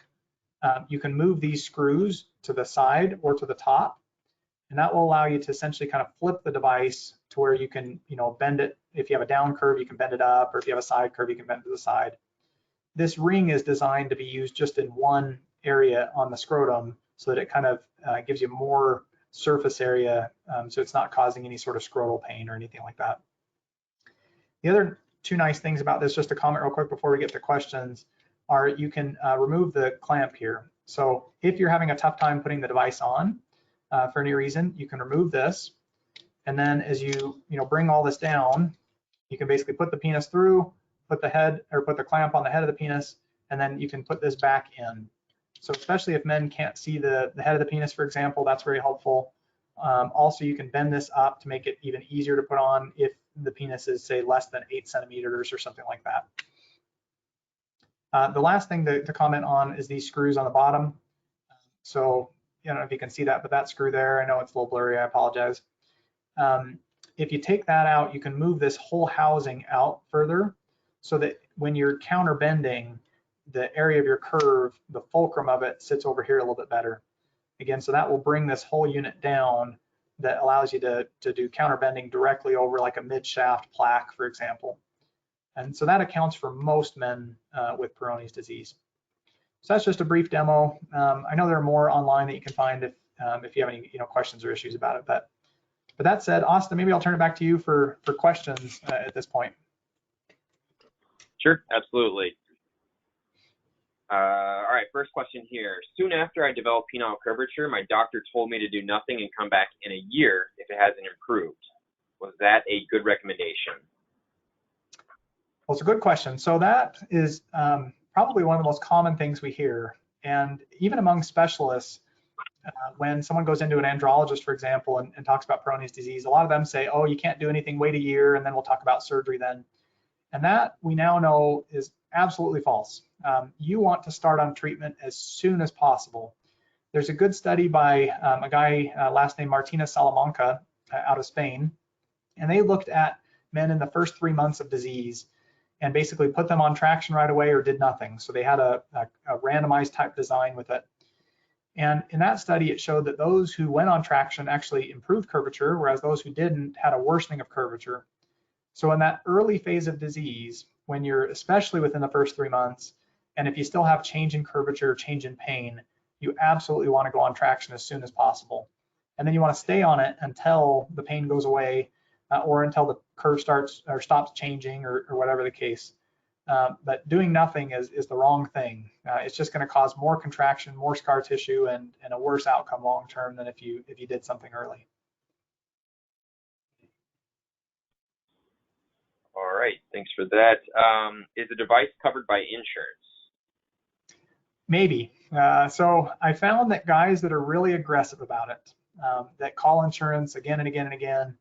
you can move these screws to the side or to the top, and that will allow you to essentially kind of flip the device to where you can bend it. If you have a down curve, you can bend it up, or if you have a side curve, you can bend it to the side. This ring is designed to be used just in one area on the scrotum so that it kind of gives you more surface area, so it's not causing any sort of scrotal pain or anything like that. The other two nice things about this, just to comment real quick before we get to questions, are you can remove the clamp here. So if you're having a tough time putting the device on for any reason, you can remove this, and then as you bring all this down, you can basically put the penis through, put the head or put the clamp on the head of the penis, and then you can put this back in. So especially if men can't see the head of the penis, for example, that's very helpful. Also, you can bend this up to make it even easier to put on if the penis is, say, less than 8 centimeters or something like that. The last thing to comment on is these screws on the bottom. So, I don't know if you can see that, but that screw there, I know it's a little blurry, I apologize. If you take that out, you can move this whole housing out further so that when you're counter bending, the area of your curve, the fulcrum of it sits over here a little bit better. Again, so that will bring this whole unit down, that allows you to do counter bending directly over like a mid-shaft plaque, for example. And so that accounts for most men with Peyronie's disease. So that's just a brief demo. I know there are more online that you can find if you have any questions or issues about it. But that said, Austin, maybe I'll turn it back to you for questions at this point. Sure, absolutely. All right, first question here. Soon after I developed penile curvature, my doctor told me to do nothing and come back in a year if it hasn't improved. Was that a good recommendation? Well, it's a good question. So that is probably one of the most common things we hear. And even among specialists, when someone goes into an andrologist, for example, and talks about Peyronie's disease, a lot of them say, oh, you can't do anything, wait a year, and then we'll talk about surgery then. And that we now know is absolutely false. You want to start on treatment as soon as possible. There's a good study by a guy, last name Martinez Salamanca, out of Spain, and they looked at men in the first 3 months of disease and basically put them on traction right away or did nothing. So they had a randomized type design with it. And in that study, it showed that those who went on traction actually improved curvature, whereas those who didn't had a worsening of curvature. So in that early phase of disease, when you're especially within the first 3 months, and if you still have change in curvature, change in pain, you absolutely want to go on traction as soon as possible. And then you want to stay on it until the pain goes away or until the curve starts or stops changing or whatever the case. But doing nothing is the wrong thing. It's just going to cause more contraction, more scar tissue, and a worse outcome long term than if you did something early. All right, thanks for that. Is the device covered by insurance? Maybe. So I found that guys that are really aggressive about it, that call insurance again and again and again,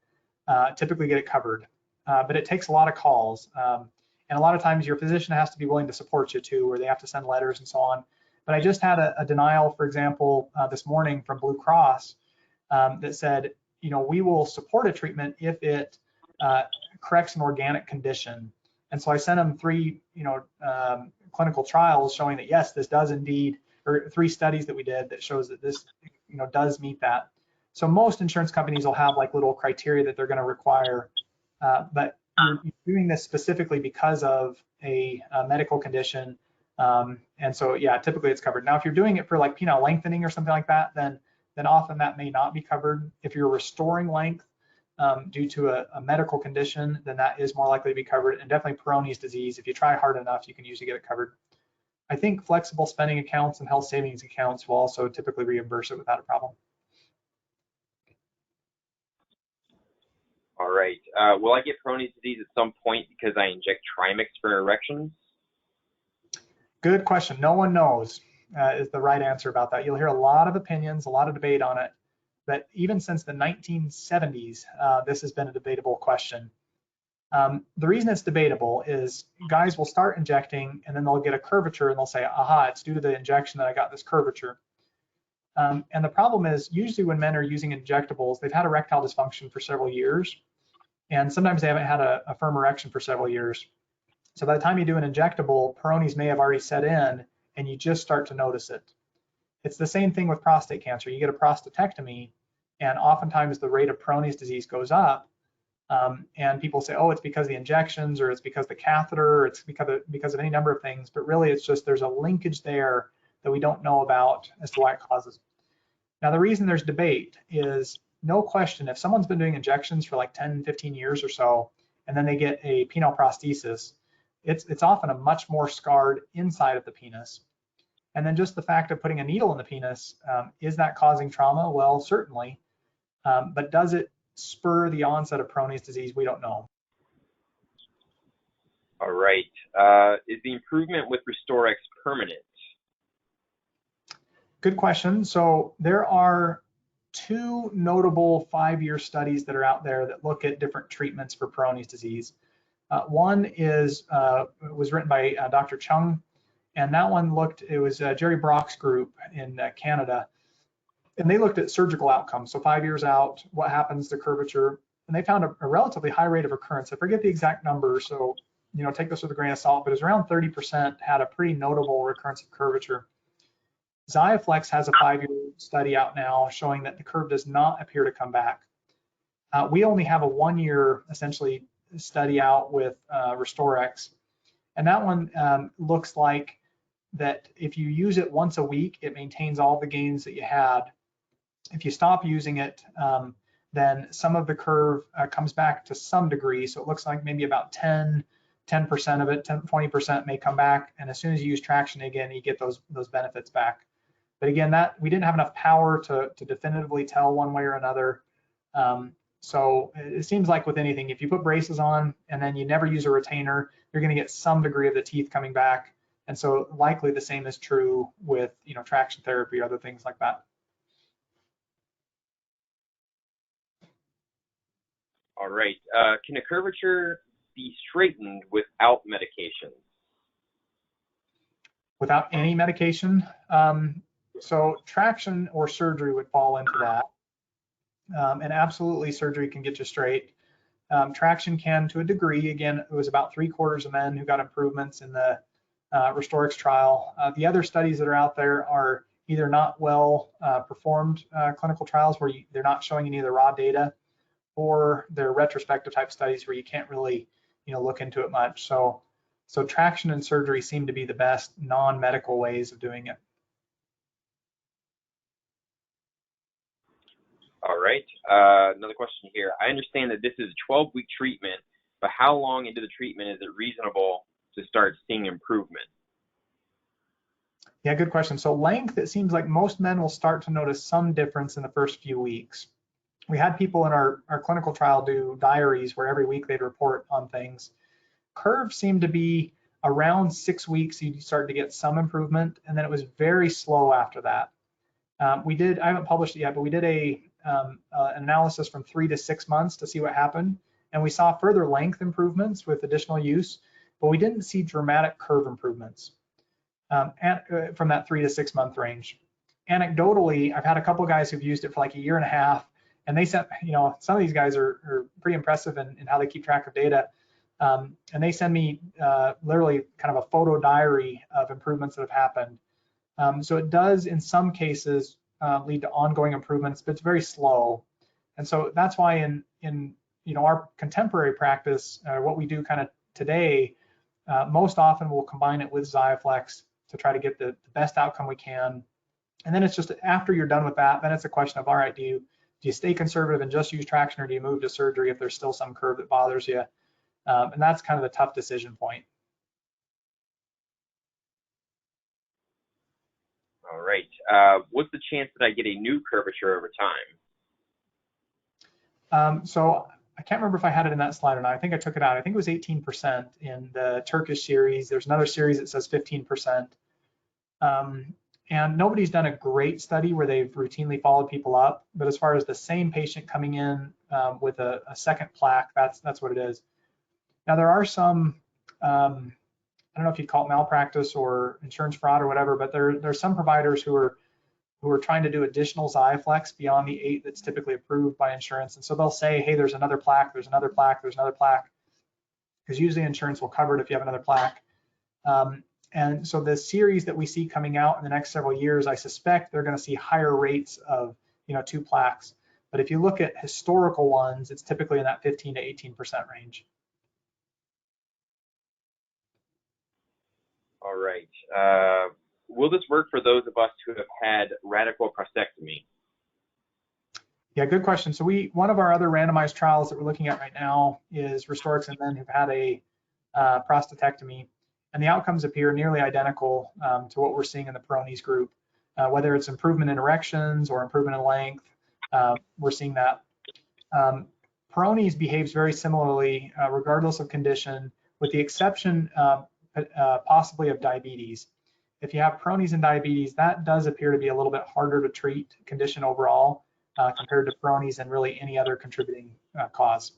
typically get it covered. But it takes a lot of calls. And a lot of times your physician has to be willing to support you too, or they have to send letters and so on. But I just had a denial, for example, this morning from Blue Cross that said, we will support a treatment if it corrects an organic condition. And so I sent them 3, clinical trials showing that yes, this does indeed, or 3 studies that we did that shows that this, does meet that. So most insurance companies will have like little criteria that they're going to require, but you're doing this specifically because of a medical condition. And so yeah, typically it's covered. Now, if you're doing it for like penile lengthening or something like that, then often that may not be covered. If you're restoring length due to a medical condition, then that is more likely to be covered. And definitely Peyronie's disease, if you try hard enough, you can usually get it covered. I think flexible spending accounts and health savings accounts will also typically reimburse it without a problem. All right. Will I get Peyronie's disease at some point because I inject trimix for erections? Good question. No one knows is the right answer about that. You'll hear a lot of opinions, a lot of debate on it, but even since the 1970s, this has been a debatable question. The reason it's debatable is guys will start injecting and then they'll get a curvature and they'll say, aha, it's due to the injection that I got this curvature. And the problem is usually when men are using injectables, they've had erectile dysfunction for several years, and sometimes they haven't had a firm erection for several years. So by the time you do an injectable, Peyronie's may have already set in and you just start to notice it. It's the same thing with prostate cancer. You get a prostatectomy and oftentimes the rate of Peyronie's disease goes up. And people say, oh, it's because of the injections, or it's because of the catheter, or it's because of any number of things, but really it's just there's a linkage there that we don't know about as to why it causes. Now, the reason there's debate is no question, if someone's been doing injections for like 10, 15 years or so, and then they get a penile prosthesis, it's often a much more scarred inside of the penis. And then just the fact of putting a needle in the penis, is that causing trauma? Well, certainly, but does it spur the onset of Peyronie's disease? We don't know. All right. Is the improvement with RestoreX permanent? Good question. So there are two notable 5-year studies that are out there that look at different treatments for Peyronie's disease. One was written by Dr. Chung, and that one it was Jerry Brock's group in Canada, and they looked at surgical outcomes. So 5 years out, what happens to curvature? And they found a relatively high rate of occurrence. I forget the exact number, so take this with a grain of salt, but it's around 30% had a pretty notable recurrence of curvature. XIAFLEX has a 5-year study out now showing that the curve does not appear to come back. We only have a 1-year essentially study out with RestoreX, and that one looks like that if you use it once a week, it maintains all the gains that you had. If you stop using it, then some of the curve comes back to some degree. So it looks like maybe about 10% of it, 20% may come back. And as soon as you use traction again, you get those benefits back. But again, that we didn't have enough power to definitively tell one way or another. So it seems like with anything, if you put braces on and then you never use a retainer, you're going to get some degree of the teeth coming back. And so likely the same is true with traction therapy or other things like that. All right. Can a curvature be straightened without medication? Without any medication? So traction or surgery would fall into that. And absolutely surgery can get you straight. Traction can to a degree. Again, it was about 3/4 of men who got improvements in the RestoreX trial. The other studies that are out there are either not well performed clinical trials where they're not showing any of the raw data, or they're retrospective type studies where you can't really look into it much. So traction and surgery seem to be the best non-medical ways of doing it. All right. Another question here. I understand that this is a 12-week treatment, but how long into the treatment is it reasonable to start seeing improvement? Yeah, good question. So length, it seems like most men will start to notice some difference in the first few weeks. We had people in our clinical trial do diaries where every week they'd report on things. Curves seemed to be around 6 weeks, you start to get some improvement, and then it was very slow after that. I haven't published it yet, but we did an analysis from 3 to 6 months to see what happened, and we saw further length improvements with additional use, but we didn't see dramatic curve improvements from that 3 to 6 month range. Anecdotally, I've had a couple of guys who've used it for like a year and a half, and they sent, some of these guys are pretty impressive in how they keep track of data, and they send me literally kind of a photo diary of improvements that have happened. So it does, in some cases, lead to ongoing improvements, but it's very slow. And so that's why in our contemporary practice, what we do kind of today, most often we'll combine it with XIAFLEX to try to get the best outcome we can. And then it's just after you're done with that, then it's a question of, all right, do you stay conservative and just use traction, or do you move to surgery if there's still some curve that bothers you? And that's kind of the tough decision point. All right. What's the chance that I get a new curvature over time? So I can't remember if I had it in that slide or not. I think I took it out. I think it was 18% in the Turkish series. There's another series that says 15%. And nobody's done a great study where they've routinely followed people up. But as far as the same patient coming in with a second plaque, that's what it is. Now there are some, I don't know if you'd call it malpractice or insurance fraud or whatever, but there's some providers who are trying to do additional XIAFLEX beyond the 8 that's typically approved by insurance. And so they'll say, hey, there's another plaque, there's another plaque, there's another plaque, because usually insurance will cover it if you have another plaque. And so the series that we see coming out in the next several years, I suspect they're going to see higher rates of 2 plaques. But if you look at historical ones, it's typically in that 15 to 18% range. All right. Will this work for those of us who have had radical prostatectomy? Yeah, good question. So one of our other randomized trials that we're looking at right now is RestoreX in men who've had a prostatectomy. And the outcomes appear nearly identical to what we're seeing in the Peyronie's group. Whether it's improvement in erections or improvement in length, we're seeing that. Peyronie's behaves very similarly, regardless of condition, with the exception possibly of diabetes. If you have Peyronie's and diabetes, that does appear to be a little bit harder to treat condition overall compared to Peyronie's and really any other contributing cause.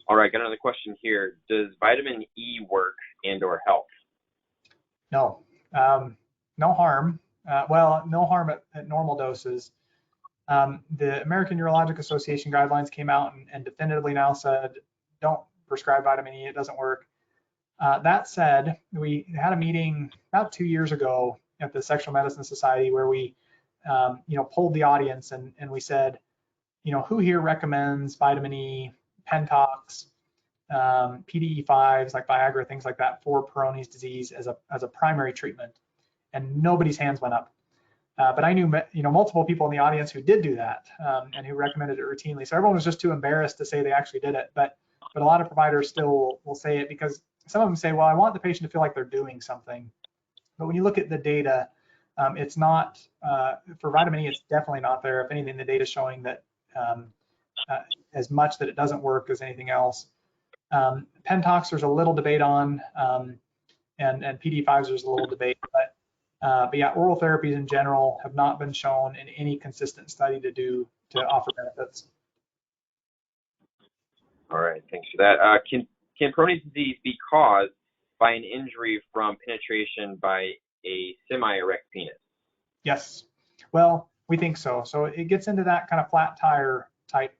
All right, got another question here. Does vitamin E work and/or help? No, no harm. Well, no harm at normal doses. The American Urologic Association guidelines came out and definitively now said, don't prescribe vitamin E, it doesn't work. That said, we had a meeting about 2 years ago at the Sexual Medicine Society where we, polled the audience and we said, who here recommends vitamin E, Pentox, PDE5s like Viagra, things like that for Peyronie's disease as a primary treatment? And nobody's hands went up. But I knew, multiple people in the audience who did do that and who recommended it routinely. So everyone was just too embarrassed to say they actually did it. But a lot of providers still will say it because some of them say, well, I want the patient to feel like they're doing something. But when you look at the data, it's not, for vitamin E, it's definitely not there. If anything, the data is showing that as much that it doesn't work as anything else. Pentox, there's a little debate on, and PDE5s, there's a little debate. But yeah, oral therapies in general have not been shown in any consistent study to offer benefits. All right, thanks for that. Can Peyronie's disease be caused by an injury from penetration by a semi-erect penis? Yes. Well, we think so. So it gets into that kind of flat tire type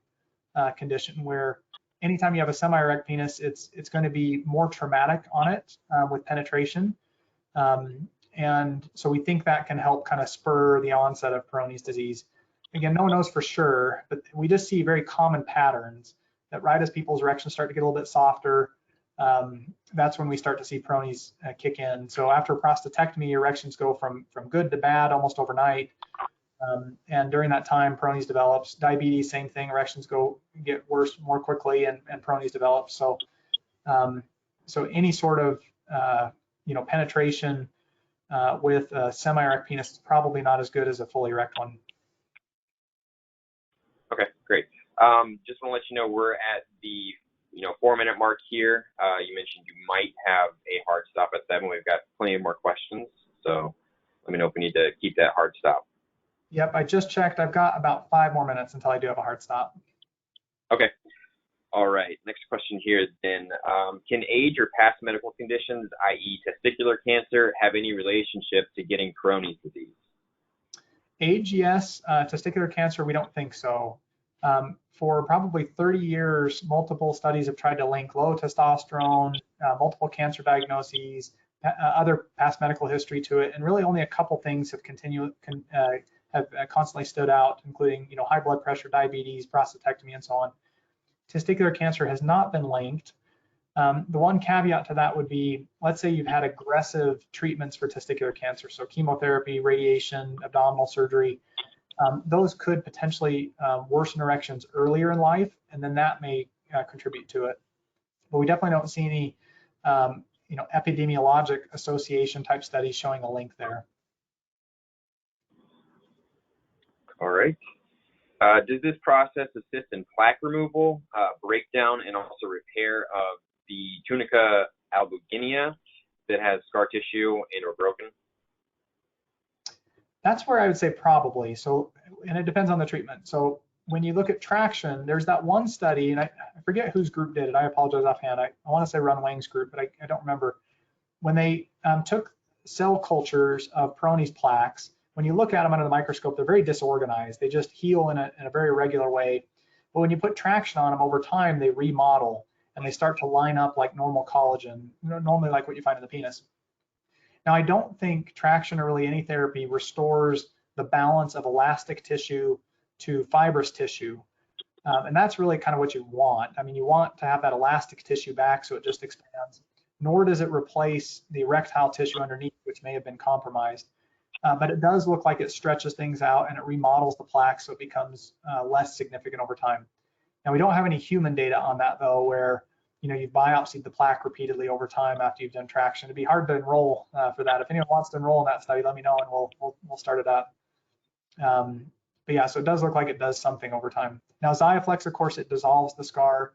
condition where anytime you have a semi-erect penis, it's going to be more traumatic on it with penetration. And so we think that can help kind of spur the onset of Peyronie's disease. Again, no one knows for sure, but we just see very common patterns that right as people's erections start to get a little bit softer, that's when we start to see Peyronie's kick in. So after prostatectomy, erections go from good to bad almost overnight. And during that time, Peyronie's develops. Diabetes, same thing, erections get worse more quickly and Peyronie's develops. So any sort of penetration with a semi-erect penis is probably not as good as a fully erect one. Okay, great. Just want to let you know we're at the 4-minute mark here. You mentioned you might have a hard stop at 7. We've got plenty more questions, so let me know if we need to keep that hard stop. Yep, I just checked. I've got about 5 more minutes until I do have a hard stop. Okay. All right. Next question here then. Can age or past medical conditions, i.e. testicular cancer, have any relationship to getting Peyronie's disease? Age, yes. Testicular cancer, we don't think so. For probably 30 years, multiple studies have tried to link low testosterone, multiple cancer diagnoses, other past medical history to it, and really only a couple things have constantly stood out, including high blood pressure, diabetes, prostatectomy, and so on. Testicular cancer has not been linked. The one caveat to that would be, let's say you've had aggressive treatments for testicular cancer, so chemotherapy, radiation, abdominal surgery. Those could potentially worsen erections earlier in life, and then that may contribute to it. But we definitely don't see epidemiologic association type studies showing a link there. All right. Does this process assist in plaque removal, breakdown, and also repair of the tunica albuginea that has scar tissue and or broken? That's where I would say probably. So, and it depends on the treatment. So when you look at traction, there's that one study, and I forget whose group did it. I apologize offhand. I want to say Ron Wang's group, but I don't remember. When they took cell cultures of Peyronie's plaques, when you look at them under the microscope, they're very disorganized. They just heal in a very regular way. But when you put traction on them over time, they remodel and they start to line up like normal collagen, normally like what you find in the penis. Now, I don't think traction or really any therapy restores the balance of elastic tissue to fibrous tissue. And that's really kind of what you want. I mean, you want to have that elastic tissue back so it just expands, nor does it replace the erectile tissue underneath, which may have been compromised. But it does look like it stretches things out and it remodels the plaque so it becomes less significant over time. Now, we don't have any human data on that though, where you've biopsied the plaque repeatedly over time after you've done traction. It'd be hard to enroll for that. If anyone wants to enroll in that study, let me know and we'll start it up. But yeah, so it does look like it does something over time. Now, XIAFLEX, of course, it dissolves the scar.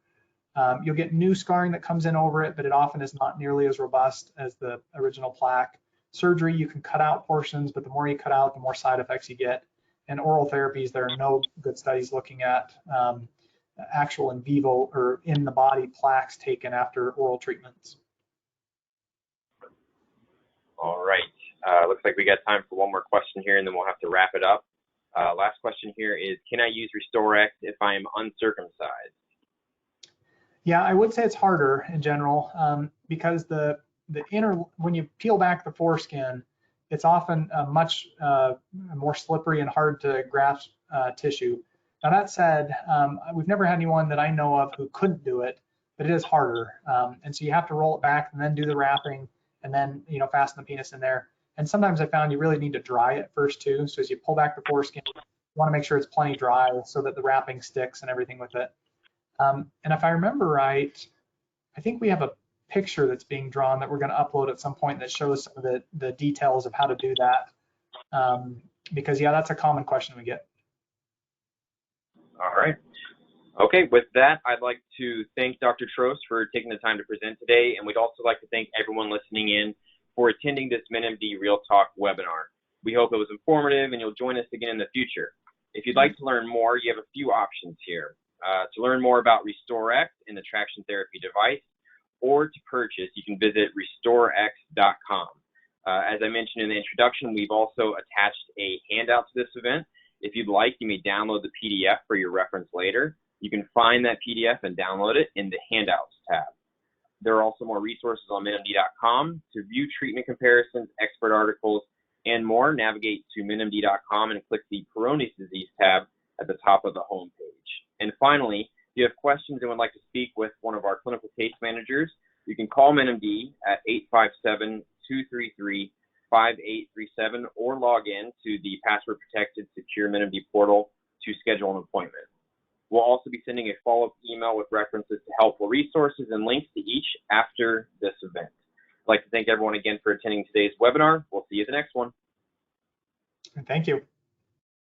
You'll get new scarring that comes in over it, but it often is not nearly as robust as the original plaque. Surgery, you can cut out portions, but the more you cut out, the more side effects you get. And oral therapies, there are no good studies looking at actual in vivo or in the body plaques taken after oral treatments. All right. Looks like we got time for one more question here, and then we'll have to wrap it up. Last question here is, can I use RestoreX if I am uncircumcised? Yeah, I would say it's harder in general because the inner, when you peel back the foreskin, it's often much more slippery and hard to grasp tissue. Now that said, we've never had anyone that I know of who couldn't do it, but it is harder. And so you have to roll it back and then do the wrapping and then fasten the penis in there. And sometimes I found you really need to dry it first too. So as you pull back the foreskin, you want to make sure it's plenty dry so that the wrapping sticks and everything with it. And if I remember right, I think we have a picture that's being drawn that we're going to upload at some point that shows some of the details of how to do that. Because yeah, that's a common question we get. All right. Okay, with that, I'd like to thank Dr. Trost for taking the time to present today, and we'd also like to thank everyone listening in for attending this menMD RealTalk webinar. We hope it was informative and you'll join us again in the future. If you'd like to learn more, you have a few options here. To learn more about RestoreX and the traction therapy device, or to purchase, you can visit RestoreX.com. As I mentioned in the introduction, we've also attached a handout to this event. If you'd like, you may download the PDF for your reference later. You can find that PDF and download it in the Handouts tab. There are also more resources on menMD.com to view treatment comparisons, expert articles, and more. Navigate to menMD.com and click the Peyronie's disease tab at the top of the home page. And finally, if you have questions and would like to speak with one of our clinical case managers, you can call menMD at 857-233-5837 or log in to the password-protected secure menMD portal to schedule an appointment. We'll also be sending a follow-up email with references to helpful resources and links to each after this event. I'd like to thank everyone again for attending today's webinar. We'll see you at the next one. Thank you.